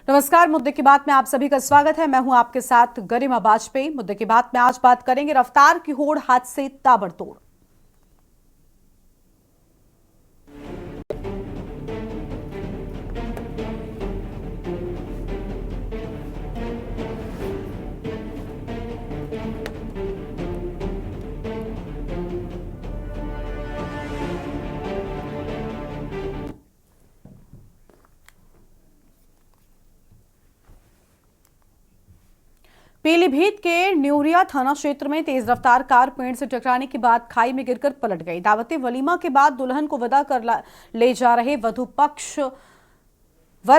नमस्कार। मुद्दे की बात में आप सभी का स्वागत है। मैं हूं आपके साथ गरिमा वाजपेयी। मुद्दे की बात में आज बात करेंगे रफ्तार की होड़ हादसे ताबड़तोड़। पीलीभीत के न्यूरिया थाना क्षेत्र में तेज रफ्तार कार पेड़ से टकराने के बाद खाई में गिरकर पलट गई। दावते वलीमा के बाद दुल्हन को विदा कर ले जा रहे वर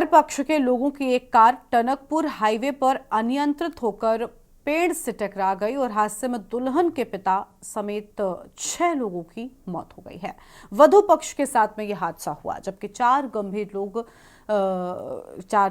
पक्ष के लोगों की एक कार टनकपुर हाईवे पर अनियंत्रित होकर पेड़ से टकरा गई और हादसे में दुल्हन के पिता समेत 6 लोगों की मौत हो गई है। वधू पक्ष के साथ में यह हादसा हुआ, जबकि 4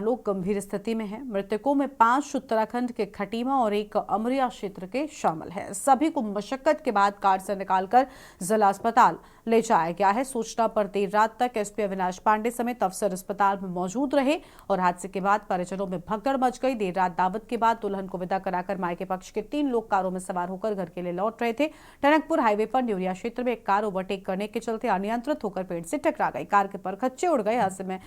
लोग गंभीर स्थिति में हैं। मृतकों में 5 उत्तराखंड के खटीमा और 1 अमरिया क्षेत्र के शामिल हैं। सभी को मशक्कत के बाद कार से निकालकर जिला अस्पताल ले जाया गया है। सूचना पर देर रात तक एसपी अविनाश पांडे समेत अफसर अस्पताल में मौजूद रहे और हादसे के बाद परिजनों में भगदड़ मच गई। देर रात दावत के बाद दुल्हन को विदा कराकर मायके पक्ष के 3 लोग कारों में सवार होकर घर के लिए लौट रहे थे। टनकपुर हाईवे पर न्यूरिया क्षेत्र में एक कार ओवरटेक करने के चलते अनियंत्रित होकर पेड़ से टकरा गई। कार के परखच्चे उड़ गए। हादसे में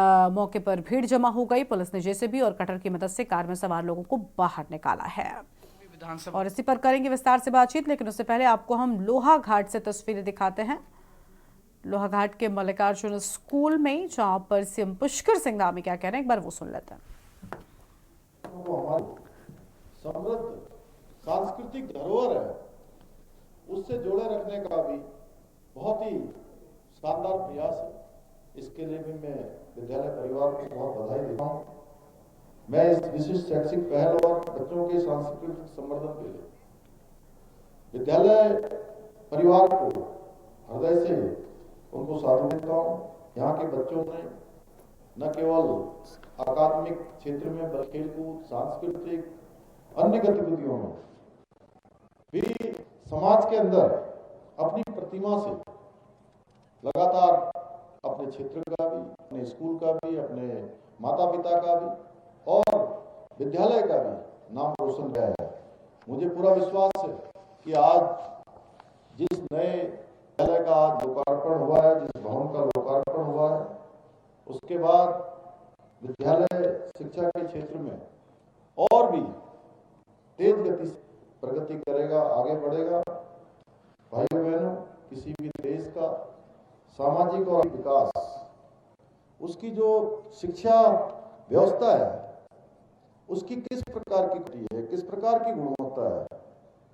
मौके पर भीड़ जमा हो गई। पुलिस ने जेसीबी और कटर की मदद से कार में सवार लोगों को बाहर निकाला है और इसी पर करेंगे विस्तार से बातचीत। लेकिन उससे पहले आपको हम लोहा घाट से तस्वीरें दिखाते हैं। लोहा घाट के मल्लिकार्जुन स्कूल में, जहां पर सीएम पुष्कर सिंह धामी क्या कह रहे हैं, एक बार वो सुन लेते हैं। समृद्ध सांस्कृतिक धरोहर है, उससे जोड़े रखने का भी बहुत ही शानदार प्रयास है। इसके लिए भी मैं विद्यालय परिवार को बहुत बधाई देता हूँ। मैं इस विशिष्ट शैक्षिक पहल और बच्चों के सांस्कृतिक संवर्धन के लिए विद्यालय परिवार को हृदय से उनको साधु देता हूँ। यहाँ के बच्चों ने न केवल अकादमिक क्षेत्र में बल्कि खेलकूद, सांस्कृतिक, अन्य गतिविधियों में भी समाज के अंदर अपनी प्रतिमा से लगातार अपने क्षेत्र का भी, अपने स्कूल का भी, अपने माता पिता का भी और विद्यालय का भी नाम रोशन किया है। मुझे पूरा विश्वास है कि आज जिस नए विद्यालय का आज लोकार्पण हुआ है, जिस भवन का लोकार्पण हुआ है, उसके बाद विद्यालय शिक्षा के क्षेत्र में और भी तेज गति से प्रगति करेगा, आगे बढ़ेगा। भाइयों बहनों, किसी भी देश का सामाजिक और विकास, उसकी जो शिक्षा व्यवस्था है, उसकी किस प्रकार की है, किस प्रकार की गुणवत्ता है,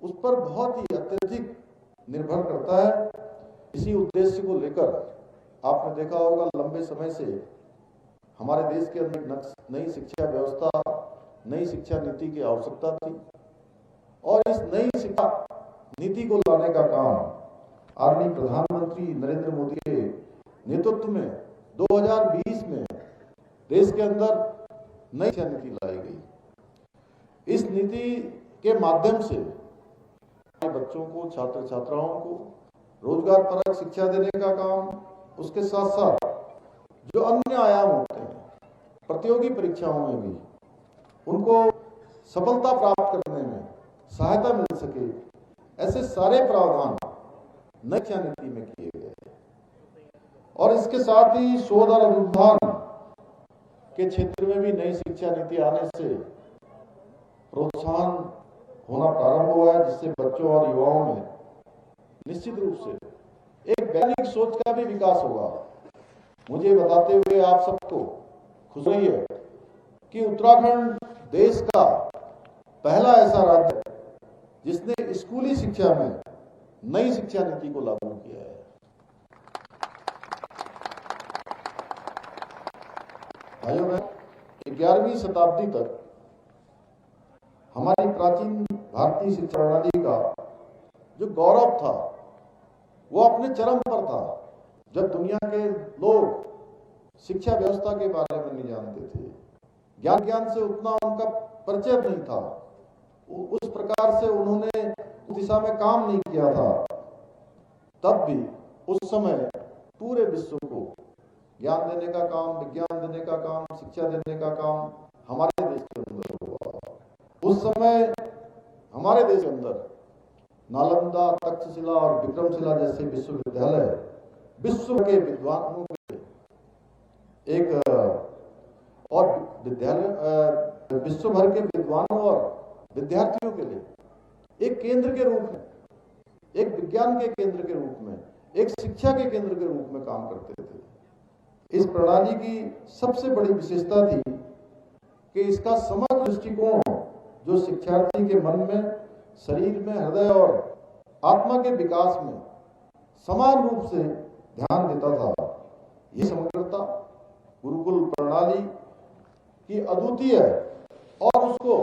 उस पर बहुत ही अत्यधिक निर्भर करता है। इसी उद्देश्य को लेकर आपने देखा होगा, लंबे समय से हमारे देश के अंदर नई शिक्षा व्यवस्था, नई शिक्षा नीति की आवश्यकता थी और इस नई शिक्षा नीति को लाने का काम आदरणीय प्रधानमंत्री नरेंद्र मोदी के नेतृत्व में 2020 में देश के अंदर नई शिक्षा नीति लाई गई। इस नीति के माध्यम से बच्चों को, छात्र छात्राओं को रोजगार परक शिक्षा देने का काम, उसके साथ साथ जो अन्य आयाम होते हैं प्रतियोगी परीक्षाओं में भी उनको सफलता प्राप्त करने में सहायता मिल सके, ऐसे सारे प्रावधान नई शिक्षा नीति में किए गए। और इसके साथ ही शोध और अनुसंधान के क्षेत्र में भी नई शिक्षा नीति आने से प्रोत्साहन होना प्रारंभ हुआ है, जिससे बच्चों और युवाओं में निश्चित रूप से एक वैज्ञानिक सोच का भी विकास होगा। मुझे बताते हुए आप सबको खुशी है कि उत्तराखंड देश का पहला ऐसा राज्य है जिसने स्कूली शिक्षा में नई शिक्षा नीति को लागू किया है। भाइयों बहनों, 11वीं शताब्दी तक हमारी प्राचीन भारतीय शिक्षा प्रणाली का जो गौरव था वो अपने चरम पर था, जब दुनिया के लोग शिक्षा व्यवस्था के बारे में नहीं जानते थे, ज्ञान से उतना उनका परिचय नहीं था, उस प्रकार से उन्होंने उस दिशा में काम नहीं किया था। तब भी उस समय पूरे विश्व को ज्ञान देने का काम, विज्ञान देने का काम, शिक्षा देने का काम हमारे देश के अंदर हुआ। उस समय हमारे देश के अंदर नालंदा, तक्षशिला और विक्रमशिला जैसे विश्वविद्यालय विश्व के विद्वानों के एक और विद्यालय विश्व भर के विद्वानों और विद्यार्थियों के लिए एक केंद्र के रूप में, एक विज्ञान के केंद्र के रूप में, एक शिक्षा के केंद्र के रूप में काम करते थे। इस प्रणाली की सबसे बड़ी विशेषता थी कि इसका समग्र दृष्टिकोण जो शिक्षार्थी के मन में, शरीर में, हृदय और आत्मा के विकास में समान रूप से ध्यान देता था। ये समग्रता गुरुकुल प्रणाली की अद्वितीय और उसको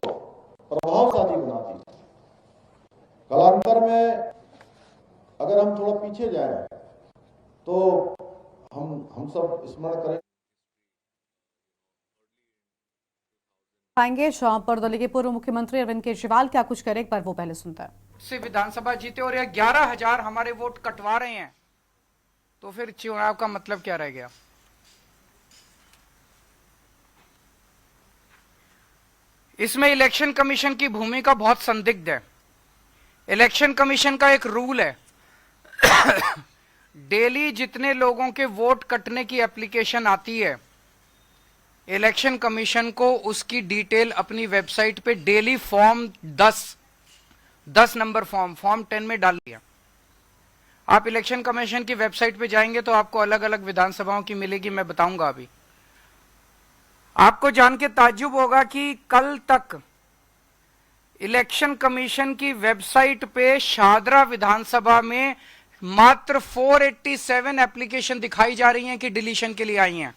प्रभावशाली बनाती है। कालांतर में अगर हम थोड़ा पीछे जाएं तो हम सब स्मरण करें आएंगे जहां पर दिल्ली के पूर्व मुख्यमंत्री अरविंद केजरीवाल क्या कुछ करे, एक बार वो पहले सुनता है। से विधानसभा जीते और ये 11,000 हमारे वोट कटवा रहे हैं, तो फिर चुनाव का मतलब क्या रह गया? इसमें इलेक्शन कमीशन की भूमिका बहुत संदिग्ध है। इलेक्शन कमीशन का एक रूल है डेली जितने लोगों के वोट कटने की एप्लीकेशन आती है, इलेक्शन कमीशन को उसकी डिटेल अपनी वेबसाइट पे डेली फॉर्म 10 नंबर फॉर्म 10 में डाल दिया। आप इलेक्शन कमीशन की वेबसाइट पे जाएंगे तो आपको अलग अलग विधानसभाओं की मिलेगी, मैं बताऊंगा अभी। आपको जान के ताज्जुब होगा कि कल तक इलेक्शन कमीशन की वेबसाइट पे शाहदरा विधानसभा में मात्र 487 एप्लीकेशन दिखाई जा रही हैं कि डिलीशन के लिए आई हैं।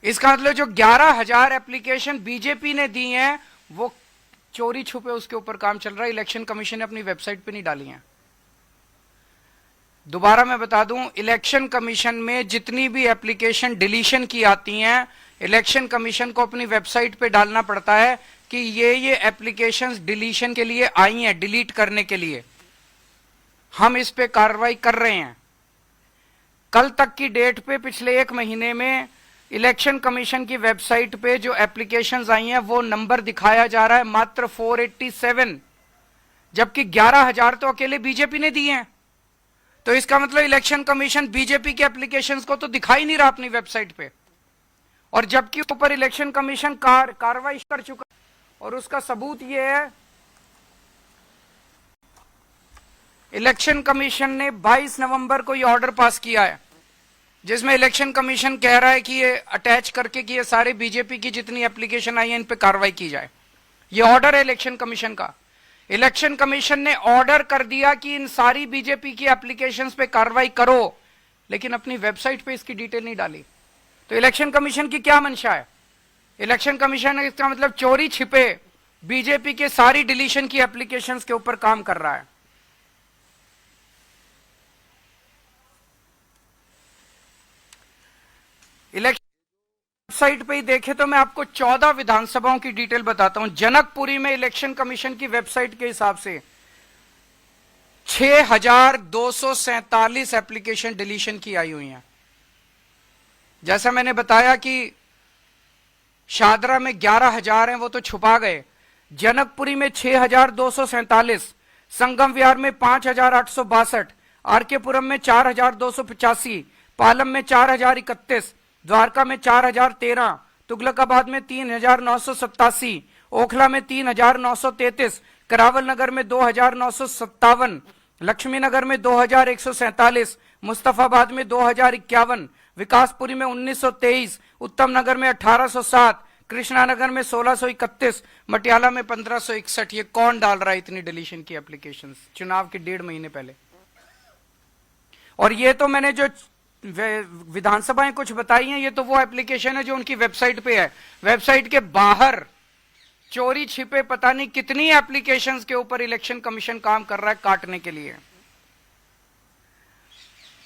इसका मतलब जो 11,000 एप्लीकेशन बीजेपी ने दी हैं वो चोरी छुपे उसके ऊपर काम चल रहा है, इलेक्शन कमीशन ने अपनी वेबसाइट पे नहीं डाली हैं। दोबारा मैं बता दूं, इलेक्शन कमीशन में जितनी भी एप्लीकेशन डिलीशन की आती हैं, इलेक्शन कमीशन को अपनी वेबसाइट पे डालना पड़ता है कि ये एप्लीकेशंस डिलीशन के लिए आई हैं, डिलीट करने के लिए हम इस पे कार्रवाई कर रहे हैं। कल तक की डेट पे पिछले 1 महीने में इलेक्शन कमीशन की वेबसाइट पे जो एप्लीकेशंस आई हैं वो नंबर दिखाया जा रहा है मात्र 487, जबकि 11,000 तो अकेले बीजेपी ने दिए हैं। तो इसका मतलब इलेक्शन कमीशन बीजेपी के एप्लीकेशंस को तो दिखाई नहीं रहा अपनी वेबसाइट पे, और जबकि ऊपर इलेक्शन कमीशन कार्रवाई कर चुका। और उसका सबूत यह है, इलेक्शन कमीशन ने 22 नवंबर को यह ऑर्डर पास किया है जिसमें इलेक्शन कमीशन कह रहा है कि ये अटैच करके कि ये सारे बीजेपी की जितनी एप्लीकेशन आई है इन पे कार्रवाई की जाए। ये ऑर्डर है इलेक्शन कमीशन का। इलेक्शन कमीशन ने ऑर्डर कर दिया कि इन सारी बीजेपी की एप्लीकेशंस पे कार्रवाई करो, लेकिन अपनी वेबसाइट पे इसकी डिटेल नहीं डाली। तो इलेक्शन कमीशन की क्या मंशा है? इलेक्शन कमीशन इसका मतलब चोरी छिपे बीजेपी के सारी डिलीशन की एप्लीकेशंस के ऊपर काम कर रहा है। इलेक्शन वेबसाइट पे ही देखे तो मैं आपको 14 विधानसभाओं की डिटेल बताता हूं। जनकपुरी में इलेक्शन कमीशन की वेबसाइट के हिसाब से 6,247 एप्लीकेशन डिलीशन की आई हुई हैं। जैसा मैंने बताया कि शाहदरा में 11,000 हैं, वो तो छुपा गए। जनकपुरी में 6,247, संगम विहार में 5,862, आरकेपुरम में 4,285, पालम में 4,031, द्वारका में 4,013, तुगलकाबाद में 3,987, ओखला में 3,933, करावल नगर में 2,957, लक्ष्मी नगर में 2,147, मुस्तफाबाद में 2,051, विकासपुरी में 1,923, उत्तम नगर में 1,807, कृष्णा नगर में 1,631, मटियाला में 1,561। ये कौन डाल रहा है इतनी डिलीशन की एप्लीकेशंस चुनाव के 1.5 महीने पहले? और ये तो मैंने जो विधानसभाएं कुछ बताई हैं, ये तो वो एप्लीकेशन है जो उनकी वेबसाइट पे है। वेबसाइट के बाहर चोरी छिपे पता नहीं कितनी एप्लीकेशंस के ऊपर इलेक्शन कमीशन काम कर रहा है काटने के लिए।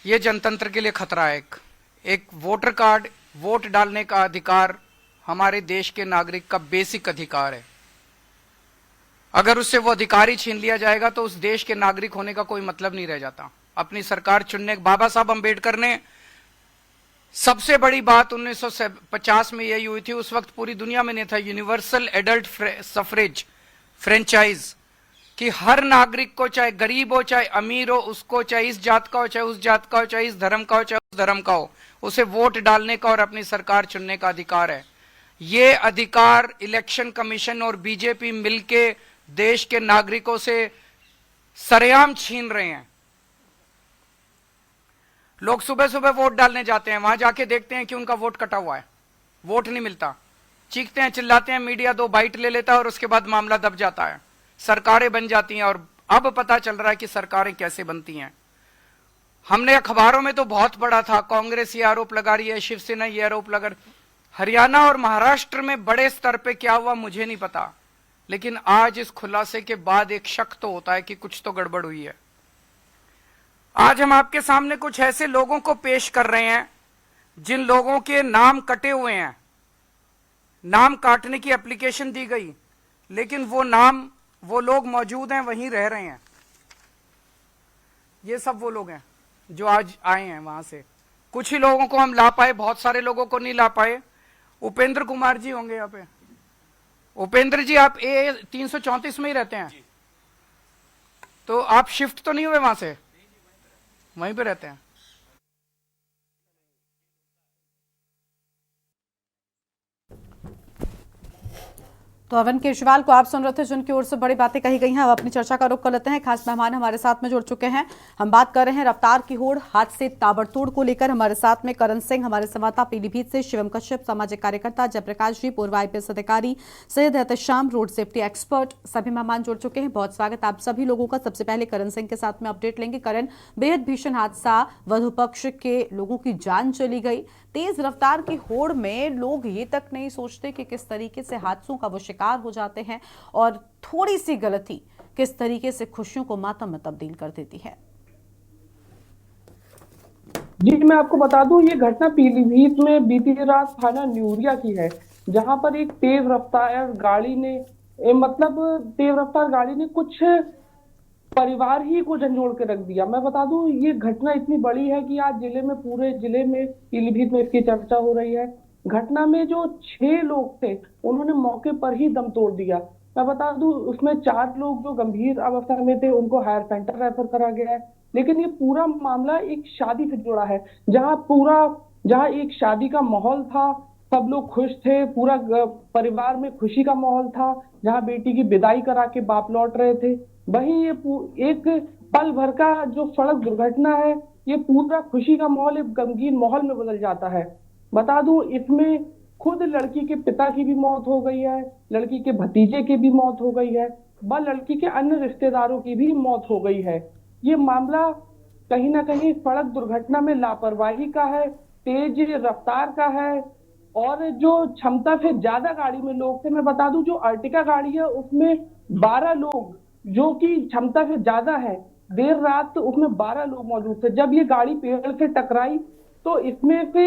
ये जनतंत्र के लिए खतरा है। एक वोटर कार्ड, वोट डालने का अधिकार हमारे देश के नागरिक का बेसिक अधिकार है। अगर उससे वो अधिकार ही छीन लिया जाएगा तो उस देश के नागरिक होने का कोई मतलब नहीं रह जाता। अपनी सरकार चुनने, बाबा साहब अंबेडकर ने सबसे बड़ी बात 1950 में यही हुई थी, उस वक्त पूरी दुनिया में नहीं था यूनिवर्सल एडल्ट सफरेज फ्रेंचाइज, कि हर नागरिक को, चाहे गरीब हो चाहे अमीर हो, उसको चाहे इस जात का हो चाहे उस जात का हो, चाहे इस धर्म का हो चाहे उस धर्म का हो, उसे वोट डालने का और अपनी सरकार चुनने का अधिकार है। ये अधिकार इलेक्शन कमीशन और बीजेपी मिलके देश के नागरिकों से सरेआम छीन रहे हैं। लोग सुबह सुबह वोट डालने जाते हैं, वहां जाके देखते हैं कि उनका वोट कटा हुआ है, वोट नहीं मिलता, चीखते हैं चिल्लाते हैं, मीडिया 2 बाइट ले लेता है और उसके बाद मामला दब जाता है, सरकारें बन जाती हैं। और अब पता चल रहा है कि सरकारें कैसे बनती हैं। हमने अखबारों में तो बहुत पढ़ा था, कांग्रेस ये आरोप लगा रही है, शिवसेना ये आरोप लगा रही है। हरियाणा और महाराष्ट्र में बड़े स्तर पे क्या हुआ मुझे नहीं पता, लेकिन आज इस खुलासे के बाद एक शक तो होता है कि कुछ तो गड़बड़ हुई है। आज हम आपके सामने कुछ ऐसे लोगों को पेश कर रहे हैं जिन लोगों के नाम कटे हुए हैं, नाम काटने की एप्लीकेशन दी गई, लेकिन वो लोग मौजूद हैं, वहीं रह रहे हैं। ये सब वो लोग हैं जो आज आए हैं वहां से। कुछ ही लोगों को हम ला पाए, बहुत सारे लोगों को नहीं ला पाए। उपेंद्र कुमार जी होंगे यहाँ पे। उपेंद्र जी, आप A334 में ही रहते हैं, तो आप शिफ्ट तो नहीं हुए वहां से? वहीं पे रहते हैं। तो अवन केजरीवाल को आप सुन रहे थे, जिनकी ओर से बड़ी बातें कही गई हैं। अब अपनी चर्चा का रुख कर लेते हैं। खास मेहमान हमारे साथ में जुड़ चुके हैं। हम बात कर रहे हैं रफ्तार की होड़, हादसे ताबड़तोड़ को लेकर। हमारे साथ में करण सिंह, हमारे संवाददाता पीलीभीत से, शिवम कश्यप, सामाजिक कार्यकर्ता, जयप्रकाश जी, पूर्व IPS अधिकारी, Syed Ehtesham, road safety expert, सभी मेहमान जुड़ चुके हैं। बहुत स्वागत आप सभी लोगों का। सबसे पहले करण सिंह के साथ में अपडेट लेंगे। करण, बेहद भीषण हादसा, वधु पक्ष के लोगों की जान चली गई। तेज रफ्तार की होड़ में लोग ये तक नहीं सोचते कि किस तरीके से हादसों का वो शिकार हो जाते हैं, और थोड़ी सी गलती किस तरीके से खुशियों को मातम में तब्दील कर देती है। जी, मैं आपको बता दूं, ये घटना पीलीभीत में बीती रात थाना न्यूरिया की है, जहां पर एक तेज रफ्तार गाड़ी ने कुछ परिवार ही को झंझोड़ के रख दिया। मैं बता दूं, ये घटना इतनी बड़ी है कि आज पूरे जिले में, पीलीभीत में इसकी चर्चा हो रही है। घटना में जो 6 लोग थे, उन्होंने मौके पर ही दम तोड़ दिया। मैं बता दूं, उसमें 4 लोग जो गंभीर अवस्था में थे, उनको हायर सेंटर रेफर करा गया है। लेकिन ये पूरा मामला एक शादी से जुड़ा है, जहां एक शादी का माहौल था, सब लोग खुश थे, पूरा परिवार में खुशी का माहौल था, जहां बेटी की विदाई करा के बाप लौट रहे थे। वहीं ये एक पल भर का जो सड़क दुर्घटना है, ये पूरा खुशी का माहौल एक गमगीन माहौल में बदल जाता है। बता दूं, इसमें खुद लड़की के पिता की भी मौत हो गई है, लड़की के भतीजे की भी मौत हो गई है, व लड़की के अन्य रिश्तेदारों की भी मौत हो गई है। ये मामला कहीं ना कहीं सड़क दुर्घटना में लापरवाही का है, तेज रफ्तार का है, और जो क्षमता से ज्यादा गाड़ी में लोग थे। मैं बता दूं, जो अर्टिका गाड़ी है उसमें 12 लोग, जो कि क्षमता से ज्यादा है, देर रात उसमें 12 लोग मौजूद थे। जब ये गाड़ी पेड़ से टकराई तो इसमें से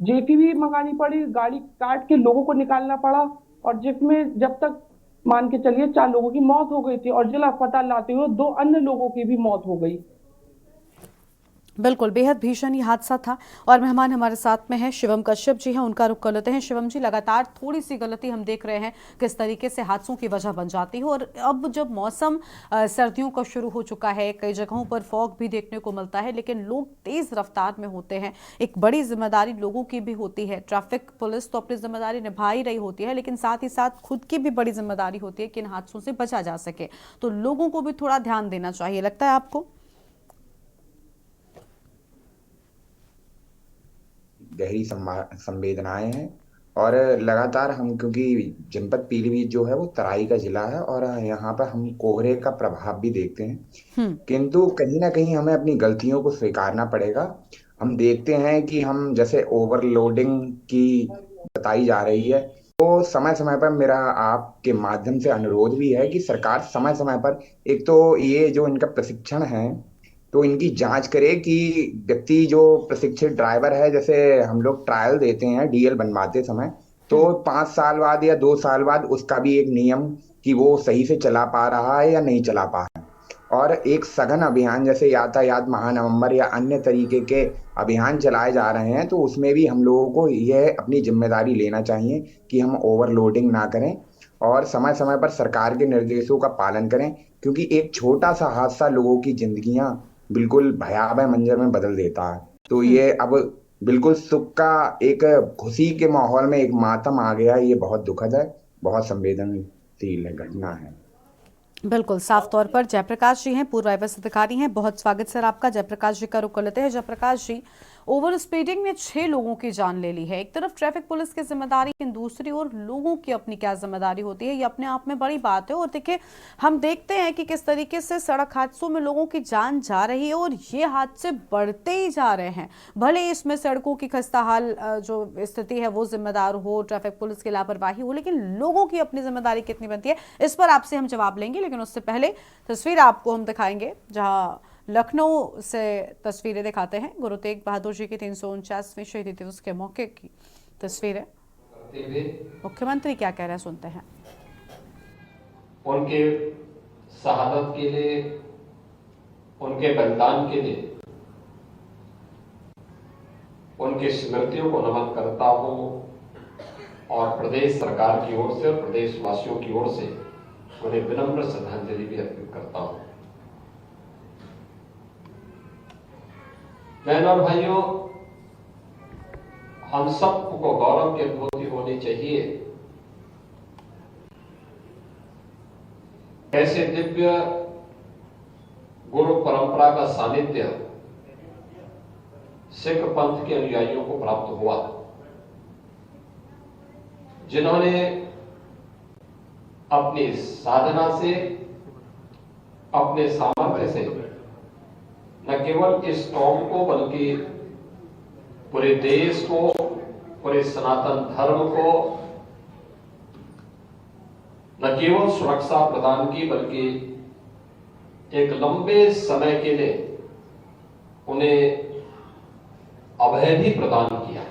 JCB मंगानी पड़ी, गाड़ी काट के लोगों को निकालना पड़ा, और जिसमें जब तक मान के चलिए 4 लोगों की मौत हो गई थी, और जिला अस्पताल लाते हुए 2 अन्य लोगों की भी मौत हो गई। बिल्कुल, बेहद भीषण ये हादसा था। और मेहमान हमारे साथ में है शिवम कश्यप जी हैं, उनका रुख कर लेते हैं। शिवम जी, लगातार थोड़ी सी गलती हम देख रहे हैं किस तरीके से हादसों की वजह बन जाती है, और अब जब मौसम सर्दियों का शुरू हो चुका है, कई जगहों पर फॉग भी देखने को मिलता है, लेकिन लोग तेज रफ्तार में होते हैं। एक बड़ी जिम्मेदारी लोगों की भी होती है। ट्रैफिक पुलिस तो अपनी जिम्मेदारी निभा ही रही होती है, लेकिन साथ ही साथ खुद की भी बड़ी जिम्मेदारी होती है कि इन हादसों से बचा जा सके। तो लोगों को भी थोड़ा ध्यान देना चाहिए, लगता है आपको? गहरी संवेदनाएं हैं, और लगातार हम, क्योंकि जनपद पीलीभीत जो है वो तराई का जिला है, और यहाँ पर हम कोहरे का प्रभाव भी देखते हैं, किंतु कहीं ना कहीं हमें अपनी गलतियों को स्वीकारना पड़ेगा। हम देखते हैं कि हम जैसे ओवरलोडिंग की बताई जा रही है, तो समय समय पर मेरा आपके माध्यम से अनुरोध भी है कि सरकार समय समय पर, एक तो ये जो इनका प्रशिक्षण है, तो इनकी जांच करे कि व्यक्ति जो प्रशिक्षित ड्राइवर है, जैसे हम लोग ट्रायल देते हैं DL बनवाते समय, तो 5 साल बाद या 2 साल बाद उसका भी एक नियम कि वो सही से चला पा रहा है या नहीं चला पा रहा है। और एक सघन अभियान जैसे यातायात महानवंबर या अन्य तरीके के अभियान चलाए जा रहे हैं, तो उसमें भी हम लोगों को यह अपनी जिम्मेदारी लेना चाहिए कि हम ओवरलोडिंग ना करें और समय समय पर सरकार के निर्देशों का पालन करें, क्योंकि एक छोटा सा हादसा लोगों की जिंदगियां बिल्कुल भयावह मंजर में बदल देता है। तो ये अब बिल्कुल सुख का एक खुशी के माहौल में एक मातम आ गया, ये बहुत दुखद है, बहुत संवेदनशील घटना है। बिल्कुल साफ तौर पर जयप्रकाश जी हैं, पूर्व आईपीएस अधिकारी हैं। बहुत स्वागत सर आपका। जयप्रकाश जी का रुख कर लेते हैं। जयप्रकाश जी, ओवर स्पीडिंग ने 6 लोगों की जान ले ली है। एक तरफ ट्रैफिक पुलिस की जिम्मेदारी, लेकिन दूसरी ओर लोगों की अपनी क्या जिम्मेदारी होती है, ये अपने आप में बड़ी बात है। और देखिए, हम देखते हैं कि किस तरीके से सड़क हादसों में लोगों की जान जा रही है और ये हादसे बढ़ते ही जा रहे हैं। भले इसमें सड़कों की खस्ता हाल जो स्थिति है वो जिम्मेदार हो, ट्रैफिक पुलिस की लापरवाही हो, लेकिन लोगों की अपनी जिम्मेदारी कितनी बनती है, इस पर आपसे हम जवाब लेंगे। लेकिन उससे पहले तस्वीर आपको हम दिखाएंगे, जहां लखनऊ से तस्वीरें दिखाते हैं। गुरु तेग बहादुर जी की 349वें शहीदी दिवस के मौके की तस्वीर है। मुख्यमंत्री क्या कह रहे हैं, सुनते हैं। उनके शहादत के लिए, उनके बलिदान के लिए, उनकी स्मृतियों को नमन करता हूं और प्रदेश सरकार की ओर से और प्रदेशवासियों की ओर से उन्हें विनम्र श्रद्धांजलि भी अर्पित करता हूं। बहनों और भाइयों, हम सबको गौरव की अनुभूति होनी चाहिए। कैसे दिव्य गुरु परंपरा का सानिध्य सिख पंथ के अनुयायियों को प्राप्त हुआ, जिन्होंने अपनी साधना से, अपने सामर्थ्य से न केवल इस कौम को बल्कि पूरे देश को, पूरे सनातन धर्म को न केवल सुरक्षा प्रदान की, बल्कि एक लंबे समय के लिए उन्हें अभय भी प्रदान किया।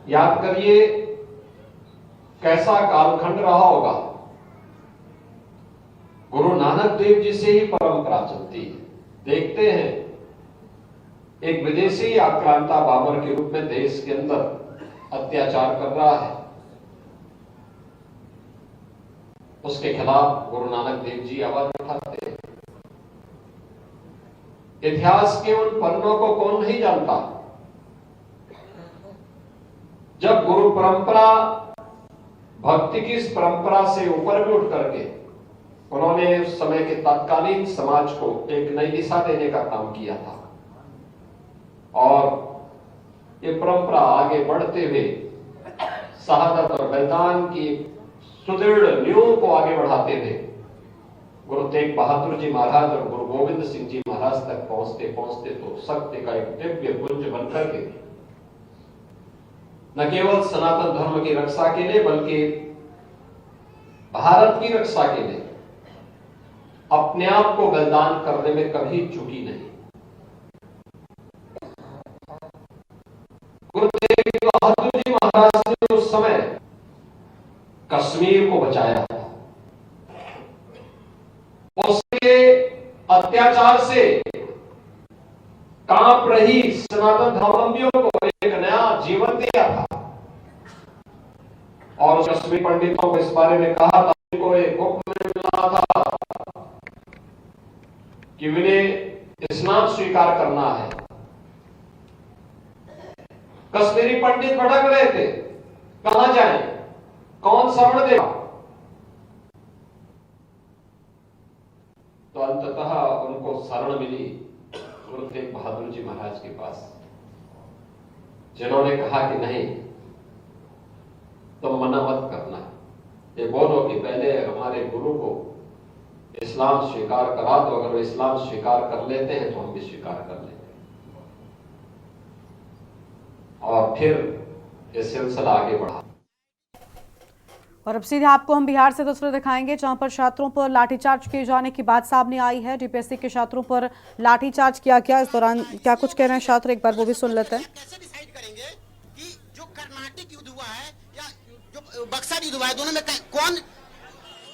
याद करिए कैसा कालखंड रहा होगा। गुरु नानक देव जी से ही परंपरा चलती है। देखते हैं, एक विदेशी आक्रांता बाबर के रूप में देश के अंदर अत्याचार कर रहा है, उसके खिलाफ गुरु नानक देव जी आवाज उठाते हैं। इतिहास के उन पन्नों को कौन नहीं जानता, जब गुरु परंपरा भक्ति की इस परंपरा से ऊपर भी उठ करके उन्होंने उस समय के तत्कालीन समाज को एक नई दिशा देने का काम किया था। और ये परंपरा आगे बढ़ते हुए शहादत और बलिदान की सुदृढ़ नींव को आगे बढ़ाते हुए गुरु तेग बहादुर जी महाराज और गुरु गोविंद सिंह जी महाराज तक पहुंचते पहुंचते तो सत्य का एक दिव्य पुंज बनकर के न केवल सनातन धर्म की रक्षा के लिए, बल्कि भारत की रक्षा के लिए अपने आप को बलिदान करने में कभी चूकी नहीं। गुरु तेग बहादुर जी महाराज ने उस समय कश्मीर को बचाया था, उसके अत्याचार से कांप रही सनातन धर्मावलंबियों को एक नया जीवन दिया था। और उस कश्मीर पंडितों को इस बारे में कहा था, उनको एक हुक्म मिला था कि उन्हें इस्लाम स्वीकार करना है। कश्मीरी पंडित भटक रहे थे, कहां जाएं, कौन शरण देगा। तो अंततः उनको शरण मिली गुरु तेग बहादुर जी महाराज के पास, जिन्होंने कहा कि नहीं, तुम मना मत करना, ये बोलो कि पहले हमारे गुरु को इस्लाम स्वीकार करा दो, अगर वो इस्लाम स्वीकार कर लेते हैं तो हम भी स्वीकार कर लेते हैं। और फिर ये सिलसिला आगे बढ़ा। और अब सीधे आपको हम बिहार से तस्वीर दिखाएंगे, जहां पर छात्रों पर लाठीचार्ज किए जाने की बात सामने आई है। डीपीएससी के छात्रों पर लाठीचार्ज किया गया। इस दौरान क्या कुछ कह रहे हैं छात्र, एक बार वो भी सुन लेते हैं। कैसे डिसाइड करेंगे कि जो कर्नाटक युद्ध हुआ है या जो बक्सर युद्ध हुआ है, दोनों में कौन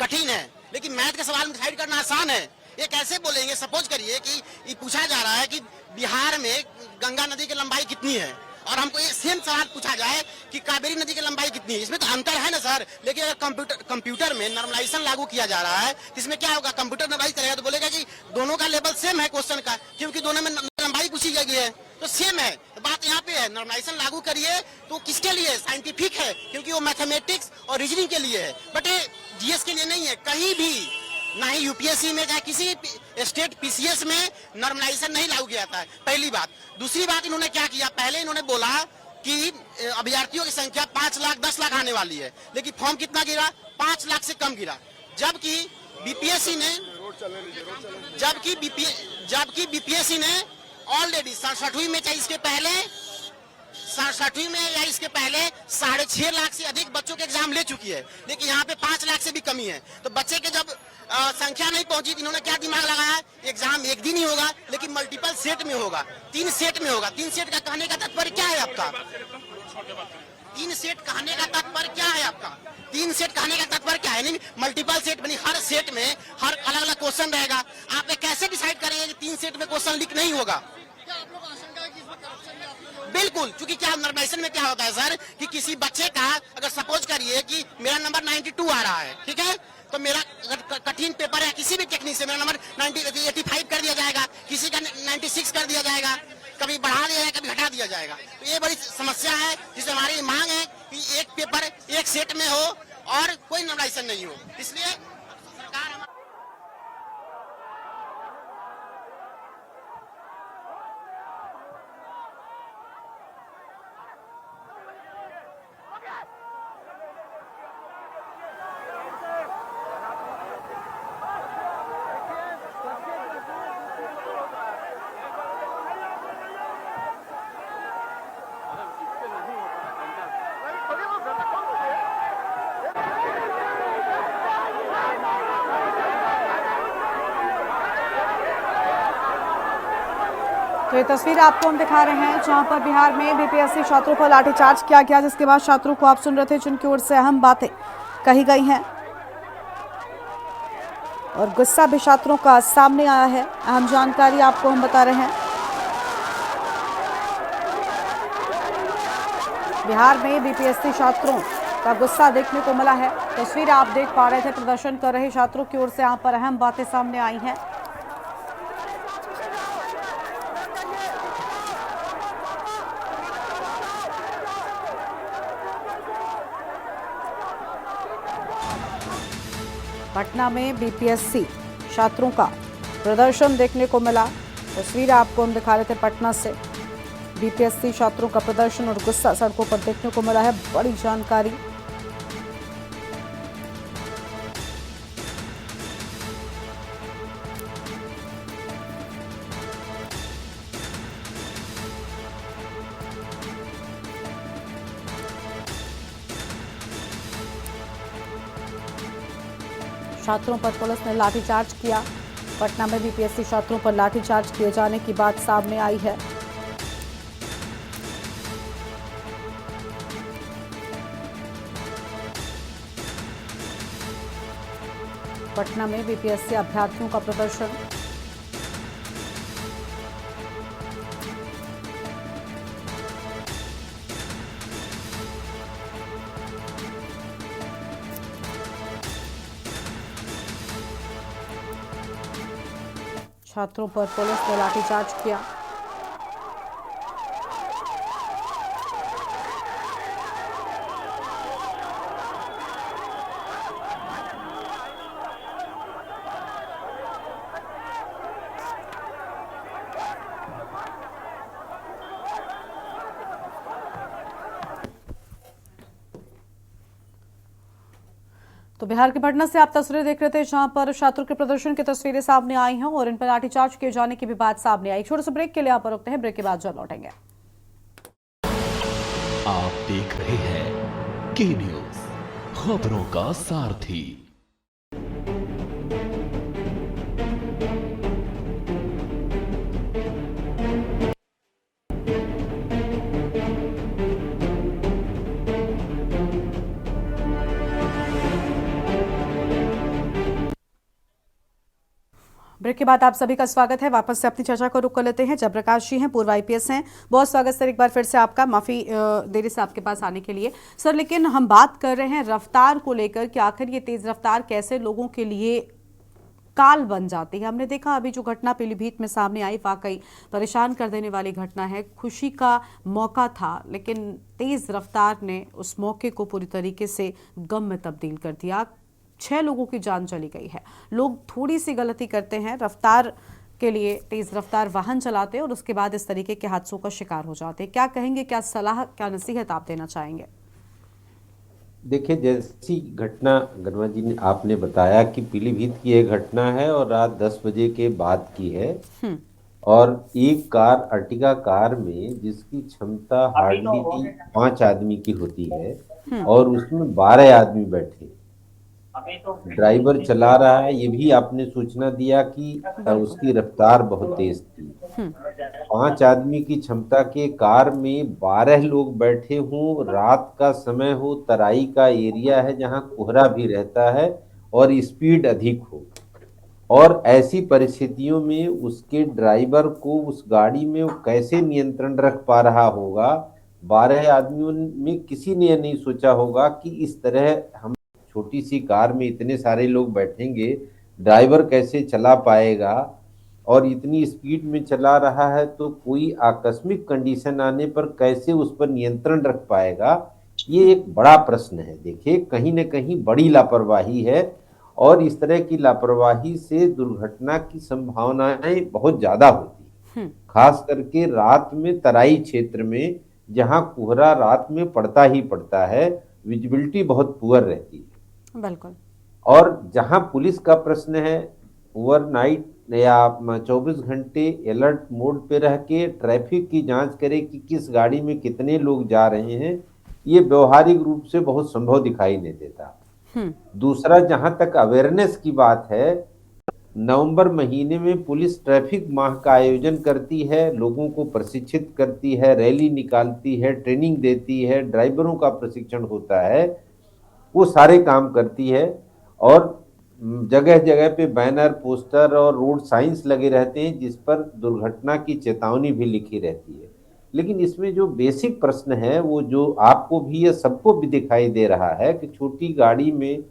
कठिन है? लेकिन मैथ का सवाल डिसाइड करना आसान है। ये कैसे बोलेंगे? सपोज करिए कि ये पूछा जा रहा है कि बिहार में गंगा नदी की लंबाई कितनी है, और हमको ये सेम सवाल पूछा जाए कि कावेरी नदी की लंबाई कितनी है। इसमें तो अंतर है ना सर। लेकिन अगर कंप्यूटर में नॉर्मलाइजेशन लागू किया जा रहा है, इसमें क्या होगा? कंप्यूटर नॉर्मलाइज करेगा तो बोलेगा कि दोनों का लेवल सेम है क्वेश्चन का, क्योंकि दोनों में लंबाई पूछी गई है, तो सेम है। तो बात यहाँ पे है, नॉर्मलाइजेशन लागू करिए तो किसके लिए? साइंटिफिक है, क्योंकि वो मैथमेटिक्स और रीजनिंग के लिए है, बट ये जीएस के लिए नहीं है। कहीं भी ना ही यूपीएससी में चाहे किसी स्टेट पीसीएस में नॉर्मलाइजेशन नहीं लागू किया जाता है, पहली बात। दूसरी बात, इन्होंने क्या किया? पहले इन्होंने बोला कि अभ्यर्थियों की संख्या 5 लाख 10 लाख आने वाली है, लेकिन फॉर्म कितना गिरा? 5 लाख से कम गिरा। जबकि बीपीएससी ने ऑलरेडी 67वीं में, चाहे इसके पहले 67वीं में या इसके पहले 6.5 लाख से अधिक बच्चों के एग्जाम ले चुकी है, लेकिन यहाँ पे 5 लाख से भी कमी है। तो बच्चे के जब संख्या नहीं पहुंची, इन्होंने क्या दिमाग लगाया? एग्जाम एक दिन ही होगा, लेकिन मल्टीपल सेट में होगा, 3 सेट में होगा। 3 सेट का कहने का तात्पर्य क्या है आपका? 3 सेट कहने का तात्पर्य क्या है आपका? 3 सेट कहने का तात्पर्य क्या है? नहीं, मल्टीपल सेट बनी, हर सेट में हर अलग अलग क्वेश्चन रहेगा। आप कैसे डिसाइड करेंगे कि 3 सेट में क्वेश्चन लीक नहीं होगा? बिल्कुल, क्योंकि क्या नॉर्मलाइजेशन में क्या होता है सर कि किसी बच्चे का अगर सपोज करिए कि मेरा नंबर 92 आ रहा है, ठीक है, तो मेरा अगर कठिन पेपर है किसी भी टेक्निक से, मेरा नंबर 85 कर दिया जाएगा, किसी का 96 कर दिया जाएगा, कभी बढ़ा दिया जाएगा, कभी घटा दिया जाएगा। तो ये बड़ी समस्या है, जिससे हमारी मांग है कि एक पेपर एक सेट में हो और कोई नॉर्मलाइजेशन नहीं हो। इसलिए सरकार तो ये तस्वीर आपको हम दिखा रहे हैं जहां पर बिहार में बीपीएससी छात्रों पर लाठीचार्ज किया गया, जिसके बाद छात्रों को आप सुन रहे थे जिनकी ओर से अहम बातें कही गई हैं और गुस्सा भी छात्रों का सामने आया है। अहम जानकारी आपको हम बता रहे हैं। बिहार में बीपीएससी छात्रों का गुस्सा देखने को मिला है। तस्वीर आप देख पा रहे थे, प्रदर्शन कर रहे छात्रों की ओर से यहाँ पर अहम बातें सामने आई हैं। पटना में बीपीएससी छात्रों का प्रदर्शन देखने को मिला। तस्वीर आपको हम दिखा रहे थे पटना से। बीपीएससी छात्रों का प्रदर्शन और गुस्सा सड़कों पर देखने को मिला है। बड़ी जानकारी। छात्रों पर पुलिस ने लाठीचार्ज किया। पटना में बीपीएससी छात्रों पर लाठीचार्ज किए जाने की बात सामने आई है। पटना में बीपीएससी अभ्यर्थियों का प्रदर्शन। छात्रों पर पुलिस ने लाठीचार्ज किया। तो बिहार के पटना से आप तस्वीरें देख रहे थे जहां पर छात्रों के प्रदर्शन की तस्वीरें सामने आई हैं और इन पर लाठीचार्ज किए जाने की भी बात सामने आई। छोटे से ब्रेक के लिए आप रुकते हैं, ब्रेक के बाद जल्द लौटेंगे। आप देख रहे हैं के न्यूज, खबरों का सारथी। ब्रेक के बाद आप सभी का स्वागत है। वापस से अपनी चर्चा को रुक कर लेते हैं। जयप्रकाश जी हैं, पूर्व आईपीएस हैं। बहुत स्वागत सर, एक बार फिर से आपका। माफी देरी से आपके पास आने के लिए सर। लेकिन हम बात कर रहे हैं रफ्तार को लेकर कि आखिर ये तेज रफ्तार कैसे लोगों के लिए काल बन जाती है। हमने देखा अभी जो घटना पीलीभीत में सामने आई, वाकई परेशान कर देने वाली घटना है। खुशी का मौका था, लेकिन तेज रफ्तार ने उस मौके को पूरी तरीके से गम में तब्दील कर दिया। 6 लोगों की जान चली गई है। लोग थोड़ी सी गलती करते हैं, रफ्तार के लिए तेज रफ्तार वाहन चलाते हैं और उसके बाद इस तरीके के हादसों का शिकार हो जाते हैं। क्या कहेंगे, क्या सलाह, क्या नसीहत आप देना चाहेंगे? देखिए, जैसी घटना गरमा जी ने आपने बताया कि पीलीभीत की एक घटना है और रात 10 बजे के बाद की है। और एक कार, अर्टिगा कार में जिसकी क्षमता हार्डली 5 आदमी की होती है और उसमें 12 आदमी बैठे। ड्राइवर चला रहा है, ये भी आपने सूचना दिया कि उसकी रफ्तार बहुत तेज थी। 5 आदमी की क्षमता के कार में 12 लोग बैठे हों, रात का समय हो, तराई का एरिया है जहां कोहरा भी रहता है और स्पीड अधिक हो, और ऐसी परिस्थितियों में उसके ड्राइवर को उस गाड़ी में वो कैसे नियंत्रण रख पा रहा होगा। 12 आदमियों में किसी ने नहीं सोचा होगा कि इस तरह हम छोटी सी कार में इतने सारे लोग बैठेंगे, ड्राइवर कैसे चला पाएगा, और इतनी स्पीड में चला रहा है तो कोई आकस्मिक कंडीशन आने पर कैसे उस पर नियंत्रण रख पाएगा। ये एक बड़ा प्रश्न है। देखिए, कहीं न कहीं बड़ी लापरवाही है और इस तरह की लापरवाही से दुर्घटना की संभावनाएं बहुत ज्यादा होती है, खास करके रात में तराई क्षेत्र में जहां कोहरा रात में पड़ता ही पड़ता है, विजिबिलिटी बहुत पुअर रहती है। बिल्कुल। और जहां पुलिस का प्रश्न है, ओवरनाइट या 24 घंटे अलर्ट मोड पे रह के ट्रैफिक की जांच करे कि किस गाड़ी में कितने लोग जा रहे हैं, ये व्यवहारिक रूप से बहुत संभव दिखाई नहीं देता। दूसरा, जहां तक अवेयरनेस की बात है, नवंबर महीने में पुलिस ट्रैफिक माह का आयोजन करती है, लोगों को प्रशिक्षित करती है, रैली निकालती है, ट्रेनिंग देती है, ड्राइवरों का प्रशिक्षण होता है, वो सारे काम करती है और जगह जगह पे बैनर, पोस्टर और रोड साइंस लगे रहते हैं जिस पर दुर्घटना की चेतावनी भी लिखी रहती है। लेकिन इसमें जो बेसिक प्रश्न है, वो जो आपको भी या सबको भी दिखाई दे रहा है कि छोटी गाड़ी में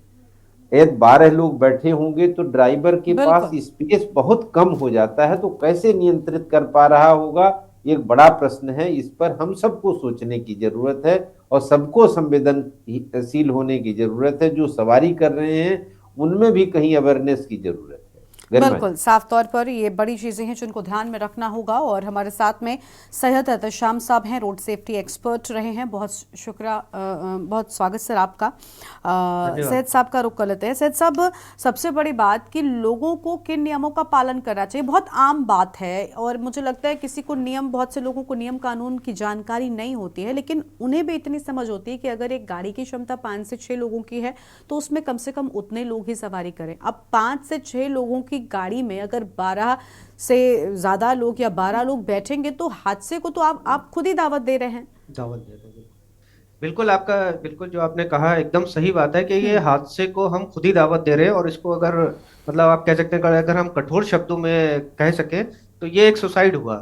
यदि 12 लोग बैठे होंगे तो ड्राइवर के पास स्पेस बहुत कम हो जाता है, तो कैसे नियंत्रित कर पा रहा होगा, एक बड़ा प्रश्न है। इस पर हम सबको सोचने की जरूरत है और सबको संवेदनशील होने की जरूरत है। जो सवारी कर रहे हैं उनमें भी कहीं अवेयरनेस की जरूरत है। बिल्कुल, साफ तौर पर ये बड़ी चीजें हैं जिनको ध्यान में रखना होगा। और हमारे साथ में सैयद एहतशाम साहब हैं, रोड सेफ्टी एक्सपर्ट रहे हैं। बहुत शुक्रिया, बहुत स्वागत सर आपका। सैयद साहब का रुख कर लेते हैं। सैयद साहब, सबसे बड़ी बात कि लोगों को किन नियमों का पालन करना चाहिए, बहुत आम बात है और मुझे लगता है किसी को नियम, बहुत से लोगों को नियम कानून की जानकारी नहीं होती है, लेकिन उन्हें भी इतनी समझ होती है कि अगर एक गाड़ी की क्षमता 5 से 6 लोगों की है तो उसमें कम से कम उतने लोग ही सवारी करें। अब 5 से 6 लोगों की गाड़ी में अगर 12 से ज्यादा लोग या 12 लोग बैठेंगे तो हादसे को तो आप खुद ही दावत दे रहे हैं। बिल्कुल, आपका बिल्कुल जो आपने कहा एकदम सही बात है कि ये हादसे को हम खुद ही दावत दे रहे हैं। और इसको अगर मतलब आप कह सकते हैं, अगर हम कठोर शब्दों में कह सके तो ये एक सुसाइड हुआ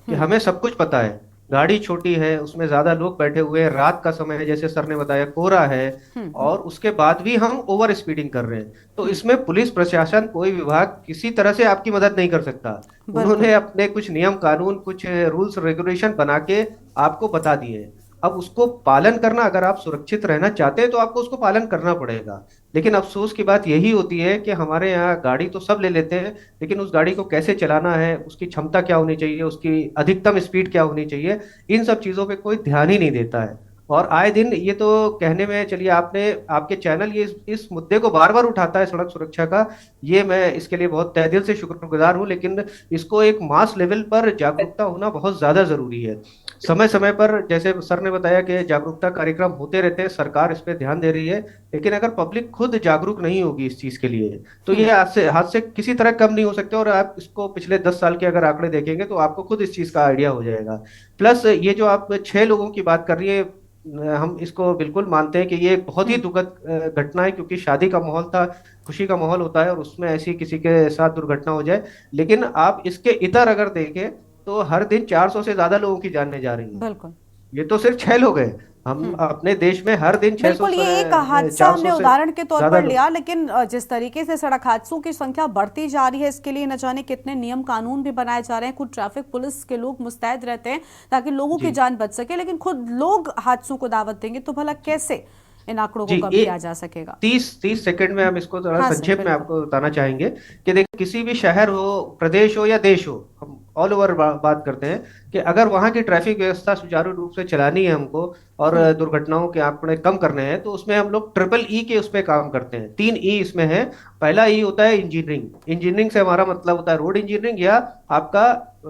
कि हमें सब कुछ पता है, गाड़ी छोटी है, उसमें ज्यादा लोग बैठे हुए हैं, रात का समय है, जैसे सर ने बताया कोहरा है, और उसके बाद भी हम ओवर स्पीडिंग कर रहे हैं। तो इसमें पुलिस प्रशासन, कोई विभाग किसी तरह से आपकी मदद नहीं कर सकता। उन्होंने अपने कुछ नियम कानून, कुछ रूल्स रेगुलेशन बना के आपको बता दिए। अब उसको पालन करना, अगर आप सुरक्षित रहना चाहते हैं तो आपको उसको पालन करना पड़ेगा। लेकिन अफसोस की बात यही होती है कि हमारे यहाँ गाड़ी तो सब ले लेते हैं, लेकिन उस गाड़ी को कैसे चलाना है, उसकी क्षमता क्या होनी चाहिए, उसकी अधिकतम स्पीड क्या होनी चाहिए, इन सब चीजों पे कोई ध्यान ही नहीं देता है। और आए दिन ये तो कहने में, चलिए आपके चैनल ये इस मुद्दे को बार बार उठाता है सड़क सुरक्षा का, ये मैं इसके लिए बहुत तहे दिल से शुक्रगुजार हूँ। लेकिन इसको एक मास लेवल पर जागरूकता होना बहुत ज्यादा जरूरी है। समय समय पर, जैसे सर ने बताया कि जागरूकता कार्यक्रम होते रहते हैं, सरकार इस पे ध्यान दे रही है, लेकिन अगर पब्लिक खुद जागरूक नहीं होगी इस चीज के लिए तो ये हादसे किसी तरह कम नहीं हो सकते। और आप इसको पिछले 10 साल के अगर आंकड़े देखेंगे तो आपको खुद इस चीज का आइडिया हो जाएगा। प्लस ये जो आप 6 लोगों की बात कर रही है, हम इसको बिल्कुल मानते हैं कि ये एक बहुत ही दुखद घटना है, क्योंकि शादी का माहौल था, खुशी का माहौल होता है, और उसमें ऐसी किसी के साथ दुर्घटना हो जाए। लेकिन आप इसके इतर अगर देखें तो हर दिन 400 से ज्यादा लोगों की जानें जा रही हैं। बिल्कुल ये तो सिर्फ 6 लोग हैं। हम अपने देश में हर दिन 600 बिल्कुल, ये एक हादसा 400 हमने से उदाहरण के तौर ज्यादा पर लोग। लिया, लेकिन जिस तरीके से सड़क हादसों की संख्या बढ़ती जा रही है, इसके लिए न जाने कितने नियम कानून भी बनाए जा रहे हैं। खुद ट्रैफिक पुलिस के लोग मुस्तैद रहते हैं ताकि लोगों की जान बच सके, लेकिन खुद लोग हादसों को दावत देंगे तो भला कैसे इन आंकड़ों को कम किया जा सकेगा? 30 सेकंड में हम इसको थोड़ा हाँ सर, संक्षेप में बिल्कुल। आपको बताना चाहेंगे कि देखिए, किसी भी शहर हो, प्रदेश हो या देश हो, हम ऑल ओवर बात करते हैं कि अगर वहां की ट्रैफिक व्यवस्था सुचारू रूप से चलानी है हमको, और दुर्घटनाओं के आंकड़े कम करने हैं, तो उसमें हम लोग ट्रिपल ई के उस पर काम करते हैं। 3 ई इसमें है। पहला ई होता है इंजीनियरिंग। इंजीनियरिंग से हमारा मतलब होता है रोड इंजीनियरिंग या आपका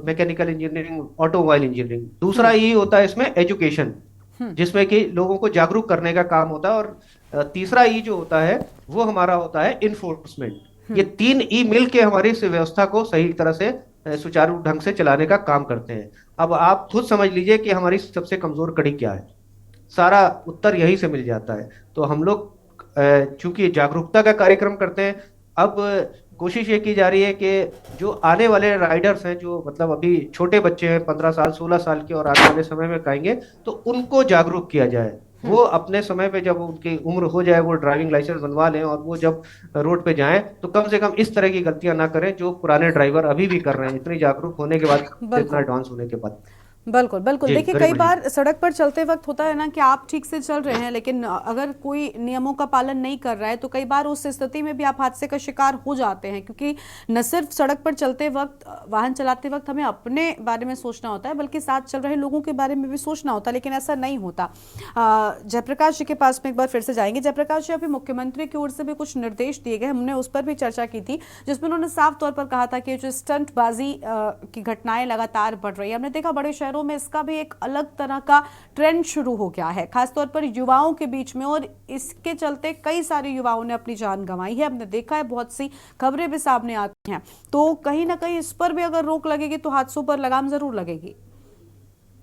मैकेनिकल इंजीनियरिंग, ऑटोमोबाइल इंजीनियरिंग। दूसरा ई होता है इसमें एजुकेशन, जिसमें कि लोगों को जागरूक करने का काम होता है। और तीसरा ई जो होता है वो हमारा होता है इन्फोर्समेंट। ये 3 ई मिलके हमारी इस व्यवस्था को सही तरह से सुचारू ढंग से चलाने का काम करते हैं। अब आप खुद समझ लीजिए कि हमारी सबसे कमजोर कड़ी क्या है। सारा उत्तर यही से मिल जाता है। तो हम लोग चूंकि जागरूकता का कार्यक्रम करते हैं, अब कोशिश ये की जा रही है कि जो आने वाले राइडर्स हैं, जो मतलब अभी छोटे बच्चे हैं, 15 साल 16 साल के, और आने वाले समय में कहेंगे, तो उनको जागरूक किया जाए। वो अपने समय पे जब उनकी उम्र हो जाए, वो ड्राइविंग लाइसेंस बनवा लें, और वो जब रोड पे जाएं तो कम से कम इस तरह की गलतियां ना करें जो पुराने ड्राइवर अभी भी कर रहे हैं, इतनी जागरूक होने के बाद, इतना एडवांस होने के बाद। बिल्कुल बिल्कुल। देखिए, कई बार सड़क पर चलते वक्त होता है ना कि आप ठीक से चल रहे हैं, लेकिन अगर कोई नियमों का पालन नहीं कर रहा है तो कई बार उस स्थिति में भी आप हादसे का शिकार हो जाते हैं, क्योंकि न सिर्फ सड़क पर चलते वक्त, वाहन चलाते वक्त हमें अपने बारे में सोचना होता है, बल्कि साथ चल रहे लोगों के बारे में भी सोचना होता है, लेकिन ऐसा नहीं होता। जयप्रकाश जी के पास में एक बार फिर से जाएंगे। जयप्रकाश जी, अभी मुख्यमंत्री की ओर से भी कुछ निर्देश दिए गए, हमने उस पर भी चर्चा की थी, जिसमें उन्होंने साफ तौर पर कहा था कि जो स्टंटबाजी की घटनाएं लगातार बढ़ रही है, हमने देखा बड़े शहरों में इसका भी एक अलग तरह का ट्रेंड शुरू हो गया है, खासतौर पर युवाओं के बीच में, और इसके चलते कई सारे युवाओं ने अपनी जान गंवाई है। हमने देखा है, बहुत सी खबरें भी सामने आती हैं। तो कहीं ना कहीं इस पर भी अगर रोक लगेगी तो हादसों पर लगाम जरूर लगेगी।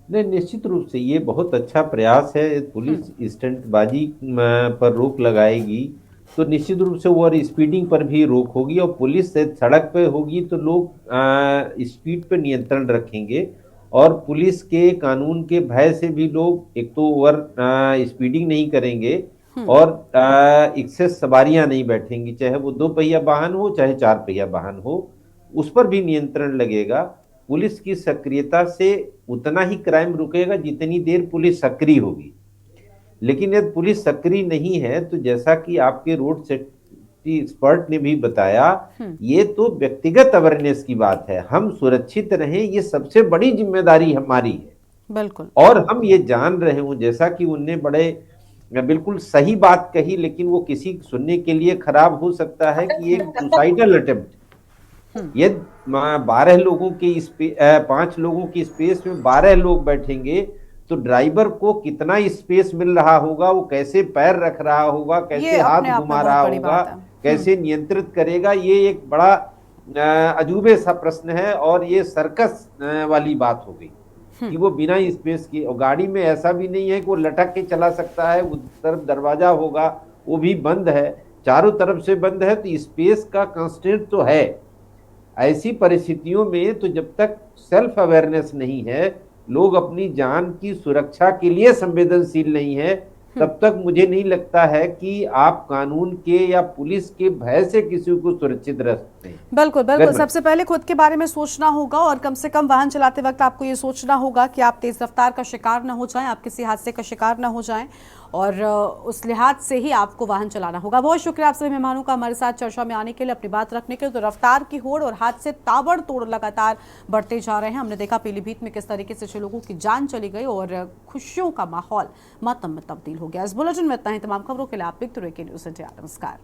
नहीं, निश्चित रूप से ये बहुत अच्छा प्रयास है। पुलिस स्टंटबाजी पर रोक लगाएगी तो निश्चित रूप से वो, और स्पीडिंग पर भी रोक होगी, और पुलिस सड़क पे होगी तो लोग स्पीड पे नियंत्रण रखेंगे, और पुलिस के कानून के भय से भी लोग एक तो ओवर स्पीडिंग नहीं करेंगे, और एक्सेस सवारियां नहीं बैठेंगी, चाहे वो 2 पहिया वाहन हो चाहे 4 पहिया वाहन हो, उस पर भी नियंत्रण लगेगा। पुलिस की सक्रियता से उतना ही क्राइम रुकेगा जितनी देर पुलिस सक्रिय होगी। लेकिन यदि पुलिस सक्रिय नहीं है तो जैसा कि आपके रोड सेफ्टी एक्सपर्ट ने भी बताया, ये तो व्यक्तिगत अवेयरनेस की बात है। हम सुरक्षित रहें, ये सबसे बड़ी जिम्मेदारी हमारी है। बिल्कुल। और हम ये जान रहे हूं, जैसा कि उनने बड़े बिल्कुल सही बात कही, लेकिन वो किसी सुनने के लिए खराब हो सकता है कि एक सुसाइडल अटेम्प्ट, ये 12 लोगों की 5 लोगों की स्पेस में 12 लोग बैठेंगे तो ड्राइवर को कितना स्पेस मिल रहा होगा, वो कैसे पैर रख रहा होगा, कैसे हाथ घुमा रहा होगा, कैसे नियंत्रित करेगा, ये एक बड़ा अजूबे सा प्रश्न है। और ये सर्कस वाली बात हो गई कि वो बिना स्पेस के, और गाड़ी में ऐसा भी नहीं है कि वो लटक के चला सकता है, उस तरफ दरवाजा होगा वो भी बंद है, चारों तरफ से बंद है, तो स्पेस का कंस्ट्रेंट तो है। ऐसी परिस्थितियों में तो जब तक सेल्फ अवेयरनेस नहीं है, लोग अपनी जान की सुरक्षा के लिए संवेदनशील नहीं है, तब तक मुझे नहीं लगता है कि आप कानून के या पुलिस के भय से किसी को सुरक्षित रख सकते हैं। बिल्कुल बिल्कुल। सबसे पहले खुद के बारे में सोचना होगा, और कम से कम वाहन चलाते वक्त आपको ये सोचना होगा कि आप तेज रफ्तार का शिकार न हो जाएं, आप किसी हादसे का शिकार न हो जाएं, और उस लिहाज से ही आपको वाहन चलाना होगा। बहुत शुक्रिया आप सभी मेहमानों का हमारे साथ चर्चा में आने के लिए, अपनी बात रखने के लिए। तो रफ्तार की होड़ और हादसे ताबड़तोड़ लगातार बढ़ते जा रहे हैं। हमने देखा पीलीभीत में किस तरीके से 6 लोगों की जान चली गई और खुशियों का माहौल मातम में तब्दील हो गया। इस बुलेटिन में इतना ही। तमाम खबरों के लिए आप देखते रहिए न्यूज़ इंडिया। नमस्कार।